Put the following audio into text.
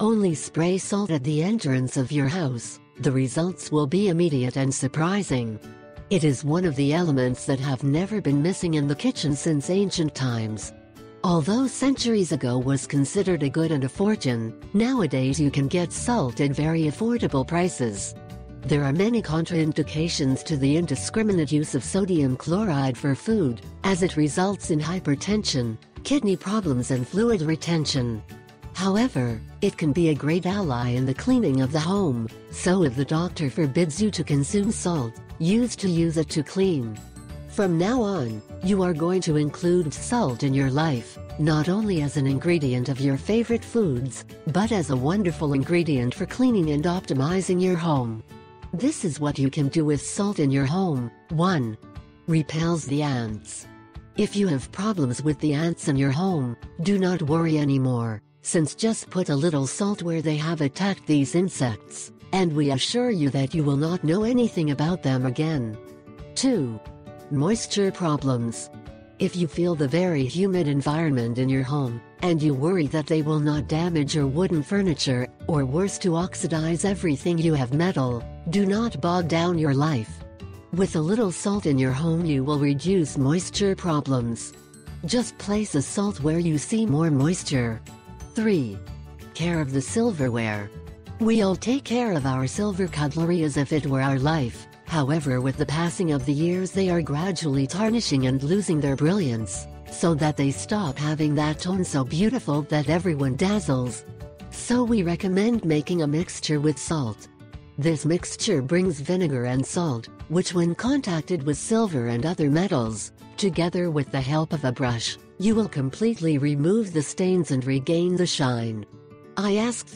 Only spray salt at the entrance of your house. The results will be immediate and surprising. It is one of the elements that have never been missing in the kitchen since ancient times. Although centuries ago was considered a good and a fortune, nowadays you can get salt at very affordable prices. There are many contraindications to the indiscriminate use of sodium chloride for food, as it results in hypertension, kidney problems and fluid retention. However, it can be a great ally in the cleaning of the home, so if the doctor forbids you to consume salt, use it to clean. From now on, you are going to include salt in your life, not only as an ingredient of your favorite foods, but as a wonderful ingredient for cleaning and optimizing your home. This is what you can do with salt in your home. 1. Repels the ants. If you have problems with the ants in your home, do not worry anymore, since just put a little salt where they have attacked these insects, and we assure you that you will not know anything about them again. 2. Moisture problems. If you feel the very humid environment in your home, and you worry that they will not damage your wooden furniture, or worse to oxidize everything you have metal, do not bog down your life. With a little salt in your home you will reduce moisture problems. Just place a salt where you see more moisture. 3. Care of the silverware. We all take care of our silver cutlery as if it were our life. However, with the passing of the years they are gradually tarnishing and losing their brilliance, so that they stop having that tone so beautiful that everyone dazzles. So we recommend making a mixture with salt. This mixture brings vinegar and salt, which when contacted with silver and other metals, together with the help of a brush, you will completely remove the stains and regain the shine. I ask